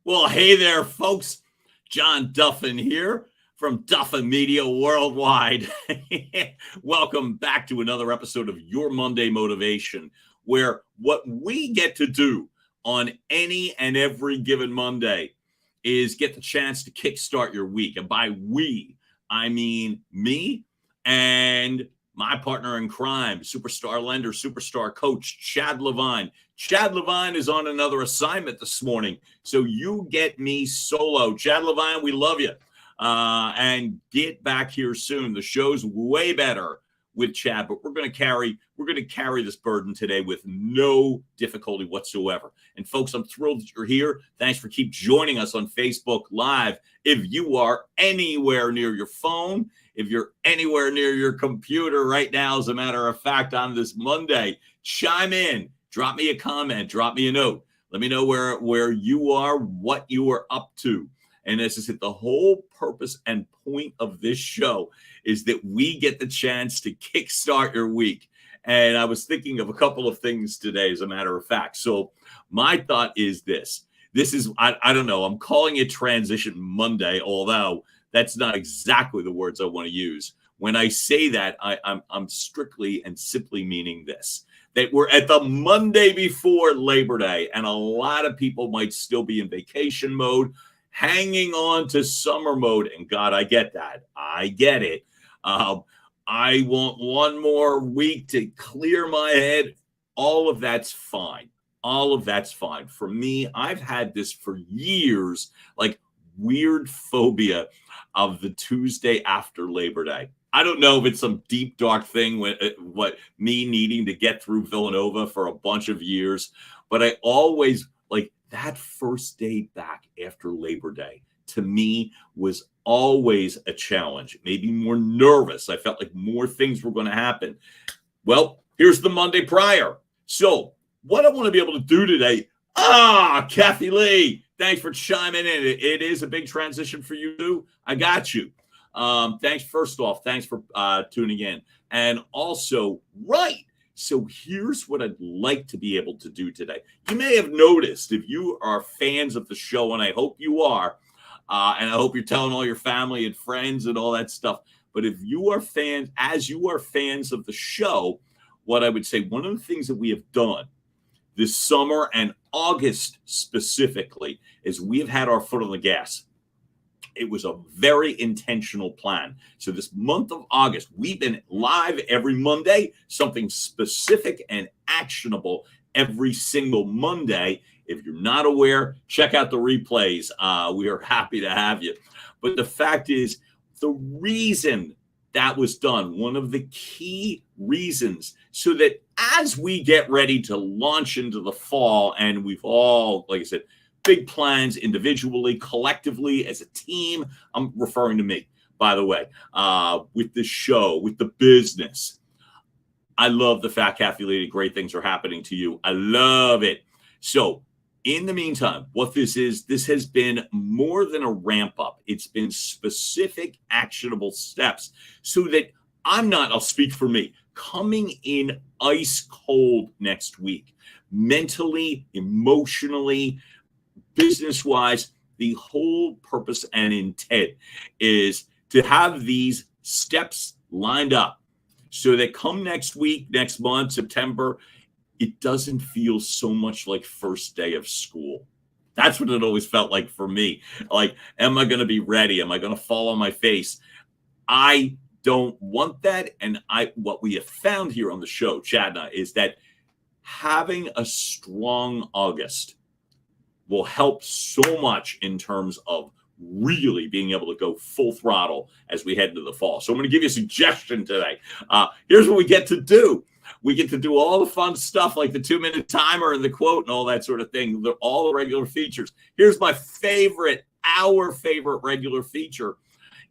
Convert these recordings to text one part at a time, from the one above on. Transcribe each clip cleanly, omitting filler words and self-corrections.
Well, hey there, folks. John Duffin here from Duffin Media Worldwide. Welcome back to another episode of Your Monday Motivation, where what we get to do on any and every given Monday is get the chance to kickstart your week. And by we, I mean me and my partner in crime, superstar lender, superstar coach, Chad Levine. Chad Levine is on another assignment this morning, so you get me solo. Chad Levine, we love you. And get back here soon. The show's way better with Chad, but we're going to carry this burden today with no difficulty whatsoever. And folks, I'm thrilled that you're here. Thanks for keep joining us on Facebook Live. If you are anywhere near your phone, if you're anywhere near your computer right now, as a matter of fact, on this Monday, chime in, drop me a comment, drop me a note. Let me know where you are, what you are up to. And this is it. The whole purpose and point of this show is that we get the chance to kickstart your week. And I was thinking of a couple of things today, as a matter of fact. So my thought is this. This is, I don't know, I'm calling it Transition Monday, although that's not exactly the words I want to use. When I say that, I'm strictly and simply meaning this, that we're at the Monday before Labor Day, and a lot of people might still be in vacation mode, hanging on to summer mode. And God, I get that. I get it. I want one more week to clear my head. All of that's fine. All of that's fine. For me, I've had this for years, like weird phobia of the Tuesday after Labor Day. I don't know if it's some deep, dark thing, what me needing to get through Villanova for a bunch of years, but I always, like, that first day back after Labor Day, to me, was always a challenge, maybe more nervous. I felt like more things were going to happen. Well, here's the Monday prior. So what I want to be able to do today, Kathy Lee, thanks for chiming in. It is a big transition for you too. I got you. Thanks for tuning in. And also, right. So here's what I'd like to be able to do today. You may have noticed, if you are fans of the show, and I hope you are, and I hope you're telling all your family and friends and all that stuff. But if you are fans, of the show, what I would say, one of the things that we have done this summer and August specifically is we have had our foot on the gas. It was a very intentional plan. So this month of August, we've been live every Monday, something specific and actionable every single Monday. If you're not aware, check out the replays. We are happy to have you. But the fact is, the reason that was done, one of the key reasons, so that as we get ready to launch into the fall, and we've all, like I said, big plans individually, collectively, as a team. I'm referring to me, by the way, with this show, with the business. I love the fact, Kathy Lee, great things are happening to you. I love it. So in the meantime, what this has been more than a ramp up. It's been specific, actionable steps so that I'll speak for me, coming in ice cold next week, mentally, emotionally, business-wise. The whole purpose and intent is to have these steps lined up so that come next week, next month, September, it doesn't feel so much like first day of school. That's what it always felt like for me. Like, am I going to be ready? Am I going to fall on my face? I don't want that. And what we have found here on the show, Chad and I, is that having a strong August will help so much in terms of really being able to go full throttle as we head into the fall. So I'm going to give you a suggestion today. Here's what we get to do. We get to do all the fun stuff like the 2-minute timer and the quote and all that sort of thing. They're all the regular features. Here's my favorite, our favorite regular feature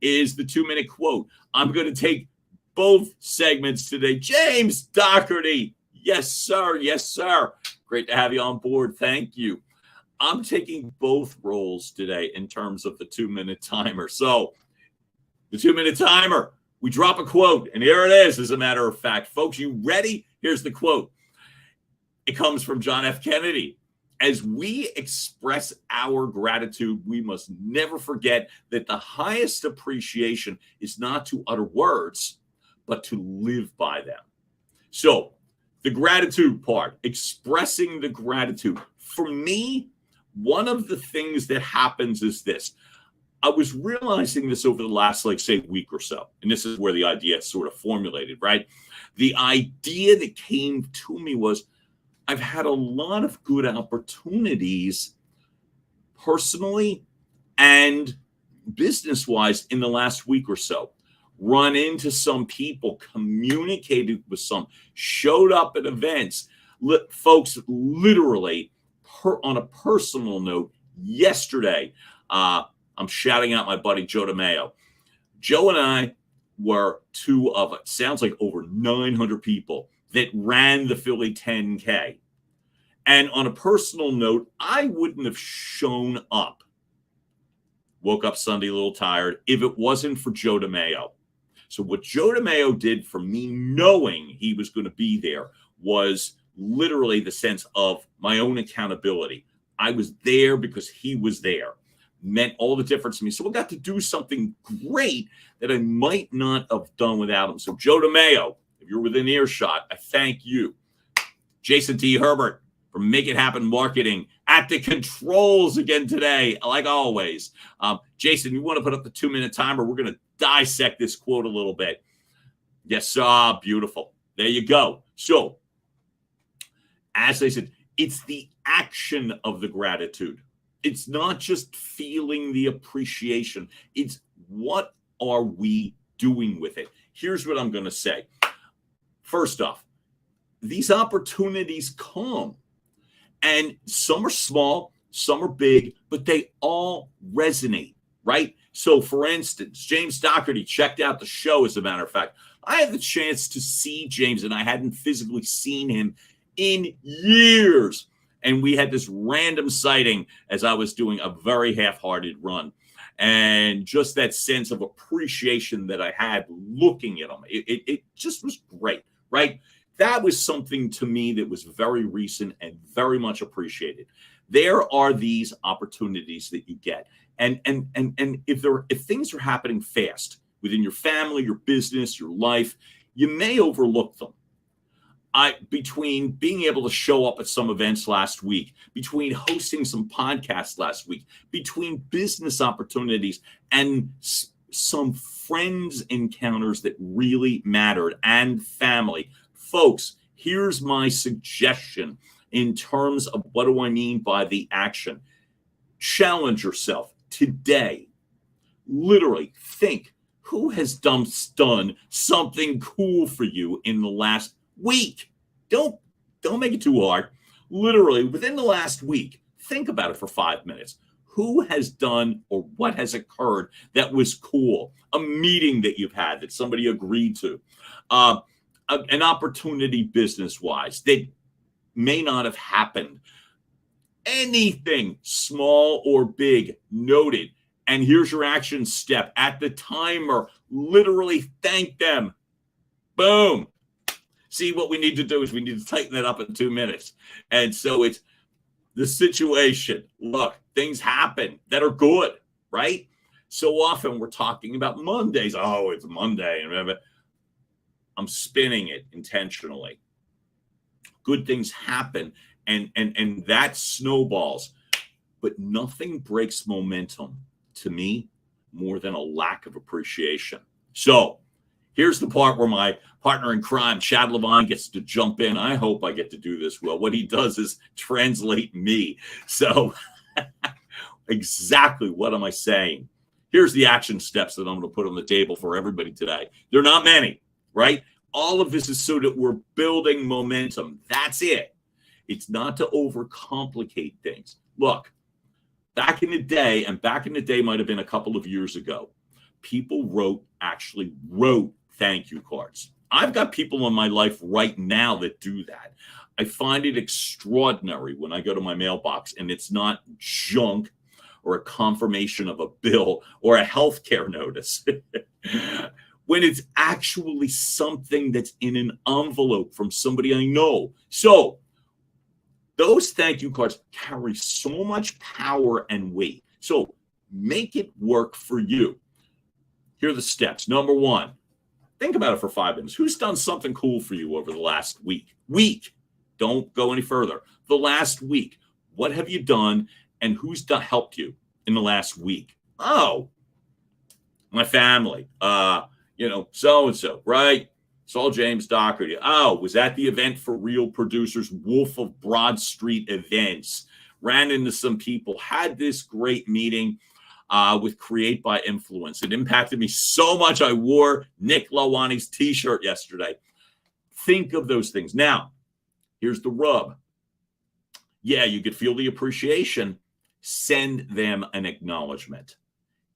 is the 2-minute quote. I'm going to take both segments today. James Doherty. Yes, sir. Yes, sir. Great to have you on board. Thank you. I'm taking both roles today in terms of the 2-minute timer. So the 2-minute timer, we drop a quote, and here it is, as a matter of fact. Folks, you ready? Here's the quote. It comes from John F. Kennedy. As we express our gratitude, we must never forget that the highest appreciation is not to utter words, but to live by them. So, the gratitude part, expressing the gratitude. For me, one of the things that happens is this. I was realizing this over the last, like, say, week or so. And this is where the idea sort of formulated, right? The idea that came to me was I've had a lot of good opportunities personally and business-wise in the last week or so. Run into some people, communicated with some, showed up at events. Folks, literally, on a personal note, yesterday, I'm shouting out my buddy Joe DeMeo. Joe and I were two of it. Sounds like over 900 people that ran the Philly 10K. And on a personal note, I wouldn't have shown up. Woke up Sunday a little tired if it wasn't for Joe DeMeo. So what Joe DeMeo did for me knowing he was going to be there was literally the sense of my own accountability. I was there because he was there. Meant all the difference to me. So I got to do something great that I might not have done without him. So Joe DeMeo, if you're within earshot, I thank you. Jason T. Herbert from Make It Happen Marketing at the controls again today, like always. Jason, you want to put up the 2-minute timer? We're going to dissect this quote a little bit. Yes, sir. Beautiful. There you go. So, as I said, it's the action of the gratitude. It's not just feeling the appreciation. It's what are we doing with it? Here's what I'm going to say. First off, these opportunities come. And some are small, some are big, but they all resonate, right? So, for instance, James Doherty checked out the show, as a matter of fact. I had the chance to see James, and I hadn't physically seen him in years. And we had this random sighting as I was doing a very half-hearted run. And just that sense of appreciation that I had looking at him, it just was great, right? That was something to me that was very recent and very much appreciated. There are these opportunities that you get. And if things are happening fast within your family, your business, your life, you may overlook them. Between being able to show up at some events last week, between hosting some podcasts last week, between business opportunities and some friends encounters that really mattered and family. Folks, here's my suggestion in terms of what do I mean by the action. Challenge yourself today. Literally think, who has done something cool for you in the last week? Don't make it too hard. Literally, within the last week, think about it for 5 minutes. Who has done or what has occurred that was cool? A meeting that you've had that somebody agreed to. An opportunity business-wise that may not have happened. Anything small or big, noted. And here's your action step. At the timer, literally thank them. Boom. See, what we need to do is we need to tighten that up in 2 minutes. And so it's the situation. Look, things happen that are good, right? So often we're talking about Mondays. Oh, it's Monday. And I'm spinning it intentionally. Good things happen, and that snowballs. But nothing breaks momentum, to me, more than a lack of appreciation. So here's the part where my partner in crime, Chad Levine, gets to jump in. I hope I get to do this well. What he does is translate me. So exactly what am I saying? Here's the action steps that I'm going to put on the table for everybody today. They're not many, right? All of this is so that we're building momentum. That's it. It's not to overcomplicate things. Look, back in the day, and back in the day might have been a couple of years ago, people actually wrote thank you cards. I've got people in my life right now that do that. I find it extraordinary when I go to my mailbox and it's not junk or a confirmation of a bill or a healthcare notice. When it's actually something that's in an envelope from somebody I know. So Those thank you cards carry so much power and weight. So make it work for you. Here are the steps. Number one, think about it for 5 minutes. Who's done something cool for you over the last week? Don't go any further. The last week. What have you done, and who's helped you in the last week? Oh, my family. So-and-so, right? Saw James Doherty. Oh, was at the event for Real Producers, Wolf of Broad Street events. Ran into some people, had this great meeting with Create by Influence. It impacted me so much. I wore Nick Lawani's t-shirt yesterday. Think of those things. Now, here's the rub. Yeah, you could feel the appreciation. Send them an acknowledgement.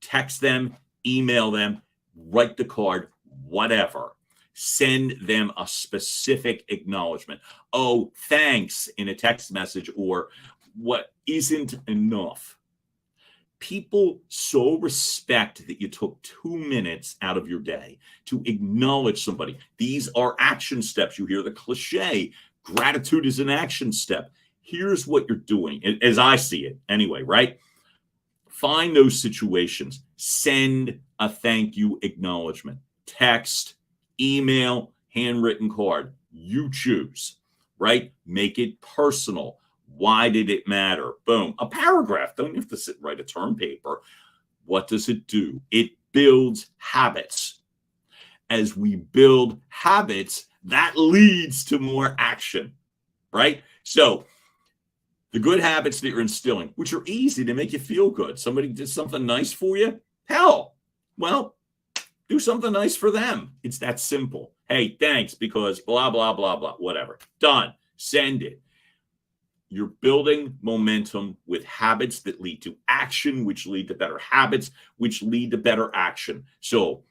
Text them, email them, write the card, whatever. Send them a specific acknowledgement. Oh, thanks in a text message, or what isn't enough. People so respect that you took 2 minutes out of your day to acknowledge somebody. These are action steps. You hear the cliche, gratitude is an action step. Here's what you're doing, as I see it anyway, right? Find those situations. Send a thank you acknowledgement. Text, email, handwritten card. You choose, right? Make it personal. Why did it matter? Boom. A paragraph. Don't have to sit and write a term paper. What does it do? It builds habits. As we build habits, that leads to more action, right? So the good habits that you're instilling, which are easy to make you feel good. Somebody did something nice for you. Hell, well, do something nice for them. It's that simple. Hey, thanks because blah, blah, blah, blah, whatever. Done. Send it. You're building momentum with habits that lead to action, which lead to better habits, which lead to better action. So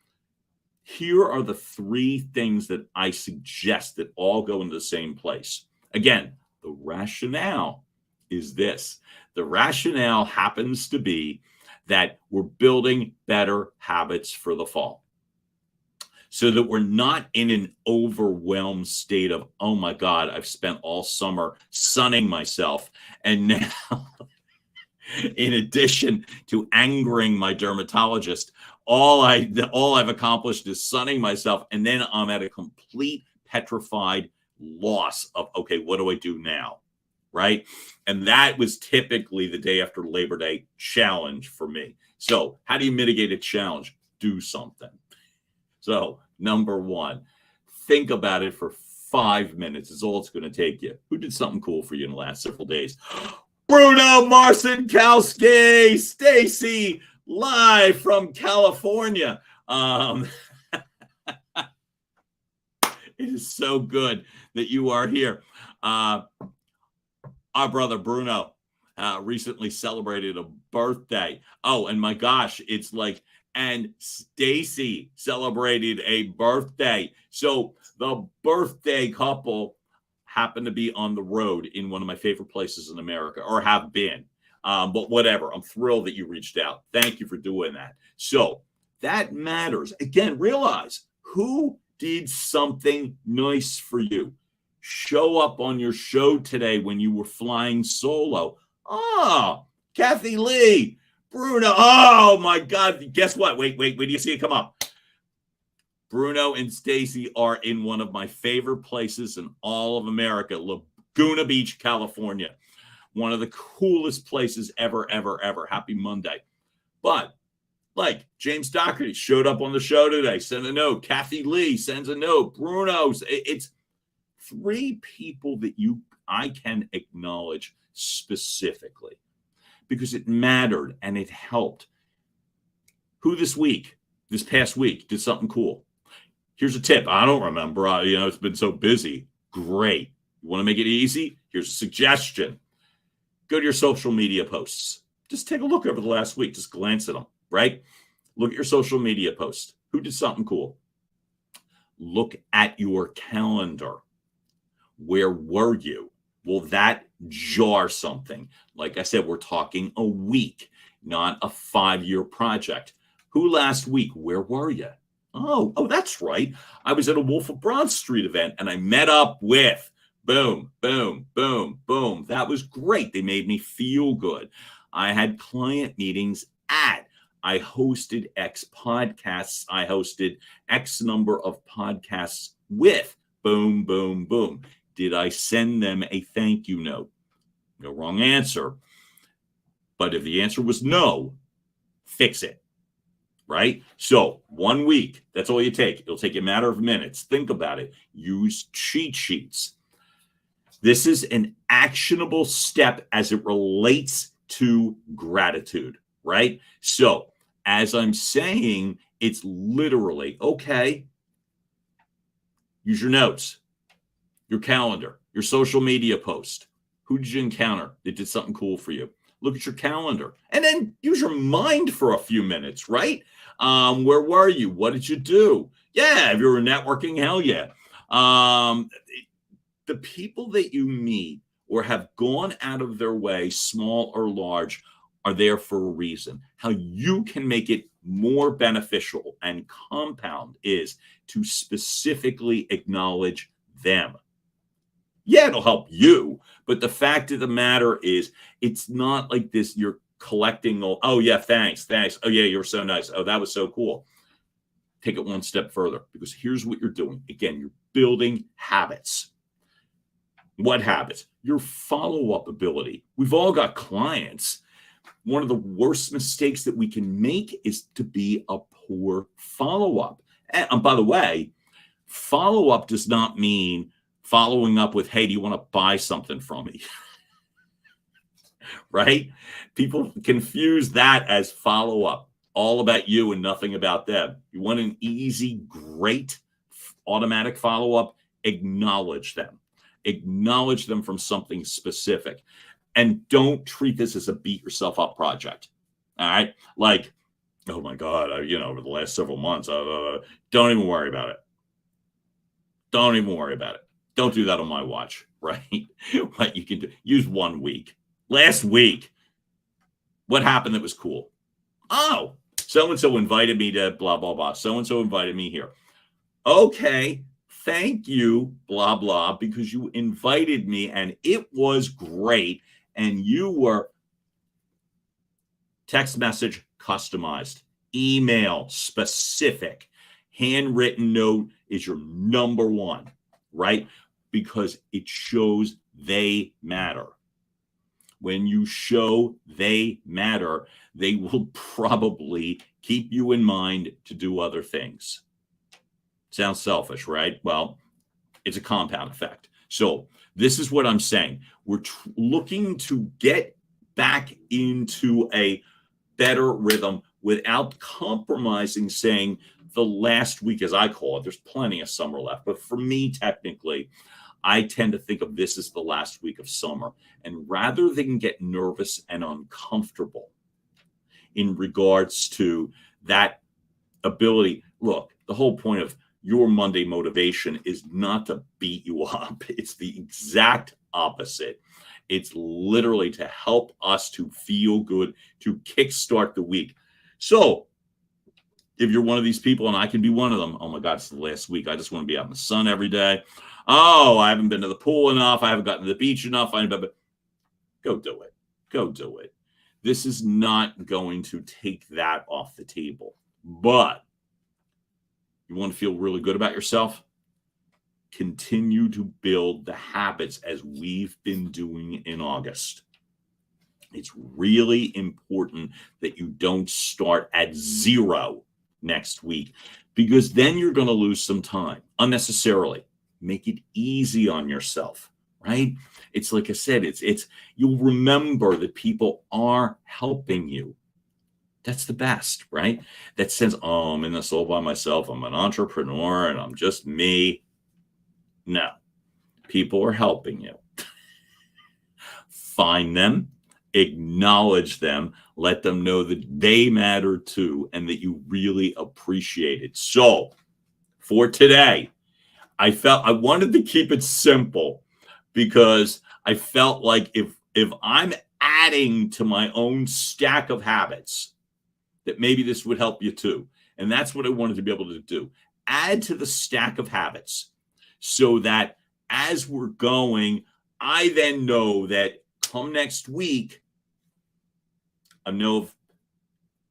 here are the 3 things that I suggest that all go into the same place. Again, the rationale is this. The rationale happens to be that we're building better habits for the fall, so that we're not in an overwhelmed state of, oh my God, I've spent all summer sunning myself. And now, in addition to angering my dermatologist, all I've accomplished is sunning myself. And then I'm at a complete petrified loss of, okay, what do I do now? Right? And that was typically the day after Labor Day challenge for me. So how do you mitigate a challenge? Do something. So, number 1, think about it for 5 minutes. Is all it's going to take you. Who did something cool for you in the last several days? Bruno Marcinkowski, Stacy, live from California. It is so good that you are here. Our brother Bruno recently celebrated a birthday. Oh, and my gosh, it's like, and Stacy celebrated a birthday. So the birthday couple happened to be on the road in one of my favorite places in America, or have been. But whatever, I'm thrilled that you reached out. Thank you for doing that. So that matters. Again, realize who did something nice for you. Show up on your show today when you were flying solo. Oh, Kathy Lee. Bruno, oh my God. Guess what? Wait, do you see it come up? Bruno and Stacy are in one of my favorite places in all of America, Laguna Beach, California. One of the coolest places ever. Happy Monday. But like James Doherty showed up on the show today, sent a note. Kathy Lee sends a note. Bruno's. It's 3 people that I can acknowledge specifically, because it mattered and it helped. Who this past week, did something cool? Here's a tip. I don't remember. It's been so busy. Great. You want to make it easy? Here's a suggestion. Go to your social media posts. Just take a look over the last week. Just glance at them, right? Look at your social media posts. Who did something cool? Look at your calendar. Where were you? Will that jar something? Like I said, we're talking a week, not a 5-year project. Who last week? Where were you? Oh, that's right. I was at a Wolf of Broad Street event and I met up with boom. That That was great. They made me feel good. I had client meetings at. I hosted X podcasts. I hosted X number of podcasts with. Boom, boom, boom. Did I send them a thank you note? No wrong answer. But if the answer was no, fix it. Right? So 1 week, that's all you take. It'll take you a matter of minutes. Think about it. Use cheat sheets. This is an actionable step as it relates to gratitude, right? So as I'm saying, it's literally, okay, use your notes, your calendar, your social media post. Who did you encounter that did something cool for you? Look at your calendar and then use your mind for a few minutes, right? Where were you? What did you do? Yeah, if you were networking, hell yeah. The people that you meet or have gone out of their way, small or large, are there for a reason. How you can make it more beneficial and compound is to specifically acknowledge them. Yeah, it'll help you, but the fact of the matter is, it's not like this. You're collecting, oh yeah, thanks. Oh yeah, you're so nice. Oh, that was so cool. Take it one step further, because here's what you're doing. Again, you're building habits. What habits? Your follow-up ability. We've all got clients. One of the worst mistakes that we can make is to be a poor follow-up. And by the way, follow-up does not mean following up with, hey, do you want to buy something from me? Right? People confuse that as follow-up, all about you and nothing about them. You want an easy, great, automatic follow-up? Acknowledge them. Acknowledge them from something specific. And don't treat this as a beat yourself up project. All right? Like, oh my God, over the last several months, don't even worry about it. Don't even worry about it. Don't do that on my watch, right? What you can do, use 1 week. Last week, what happened that was cool? Oh, so-and-so invited me to blah, blah, blah. So-and-so invited me here. Okay, thank you, blah, blah, because you invited me and it was great. And you were text message customized, email specific, handwritten note is your number one, right? Because it shows they matter. When you show they matter, they will probably keep you in mind to do other things. Sounds selfish, right? Well, it's a compound effect. So this is what I'm saying. We're looking to get back into a better rhythm without compromising, saying the last week, as I call it, there's plenty of summer left. But for me, technically, I tend to think of this as the last week of summer. And rather than get nervous and uncomfortable in regards to that ability, look, the whole point of your Monday motivation is not to beat you up. It's the exact opposite. It's literally to help us to feel good, to kickstart the week. So if you're one of these people, and I can be one of them, oh my God, it's the last week. I just want to be out in the sun every day. Oh, I haven't been to the pool enough. I haven't gotten to the beach enough. Go do it. Go do it. This is not going to take that off the table. But you want to feel really good about yourself? Continue to build the habits as we've been doing in August. It's really important that you don't start at zero next week, because then you're going to lose some time unnecessarily. Make it easy on yourself, right? It's like I said, it's you'll remember that people are helping you. That's the best, right? That says, oh, I'm in this all by myself. I'm an entrepreneur and I'm just me. No, people are helping you. Find them, acknowledge them, let them know that they matter too, and that you really appreciate it. So for today, I wanted to keep it simple, because I felt like if I'm adding to my own stack of habits, that maybe this would help you too. And that's what I wanted to be able to do. Add to the stack of habits so that as we're going, I then know that come next week, I know I've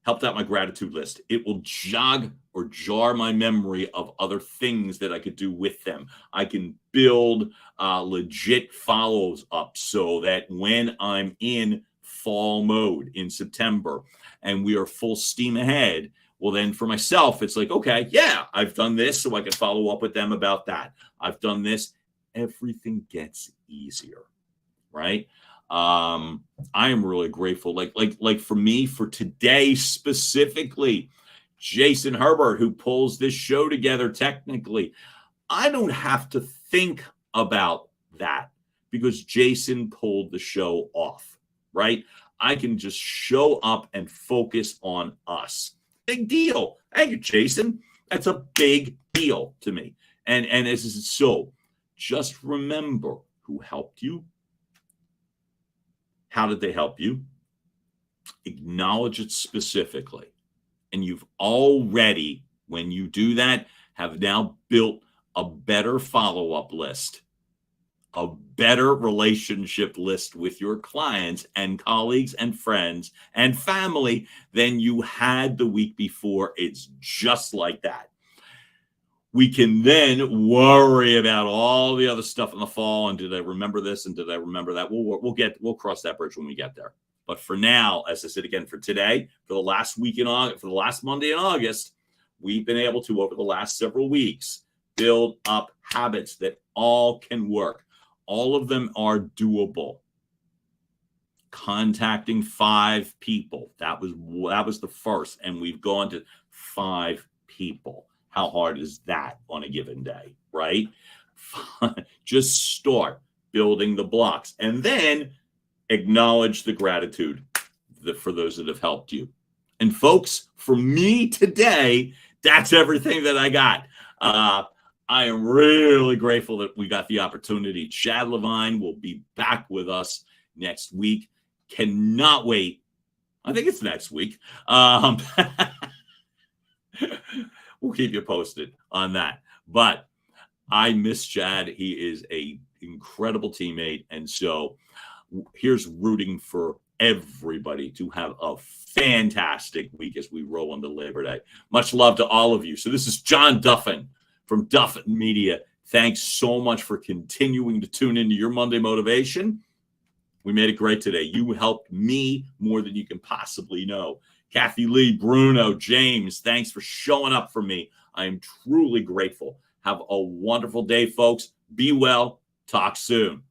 helped out my gratitude list. It will jog or jar my memory of other things that I could do with them. I can build legit follows up so that when I'm in fall mode in September and we are full steam ahead, well, then for myself, it's like, okay, yeah, I've done this, so I can follow up with them about that. I've done this. Everything gets easier, right? I am really grateful. Like for me, for today specifically, Jason Herbert, who pulls this show together technically, I don't have to think about that because Jason pulled the show off, right? I can just show up and focus on us. Big deal. Thank you, Jason. That's a big deal to me. And as so, just remember who helped you. How did they help you? Acknowledge it specifically. And you've already, when you do that, have now built a better follow-up list, a better relationship list with your clients and colleagues and friends and family than you had the week before. It's just like that. We can then worry about all the other stuff in the fall. And did I remember this? And did I remember that? We'll cross that bridge when we get there. But for now, as I said again, for today, for the last week in August, for the last Monday in August, we've been able to, over the last several weeks, build up habits that all can work. All of them are doable. Contacting 5 people. That was the first. And we've gone to 5 people. How hard is that on a given day, right? Just start building the blocks and then acknowledge the gratitude for those that have helped you. And folks, for me today, that's everything that I got. I am really grateful that we got the opportunity. Chad Levine will be back with us next week. Cannot wait. I think it's next week. We'll keep you posted on that. But I miss Chad. He is an incredible teammate. And so here's rooting for everybody to have a fantastic week as we roll into Labor Day. Much love to all of you. So this is John Duffin from Duffin Media. Thanks so much for continuing to tune into your Monday Motivation. We made it great today. You helped me more than you can possibly know. Kathy Lee, Bruno, James, thanks for showing up for me. I am truly grateful. Have a wonderful day, folks. Be well. Talk soon.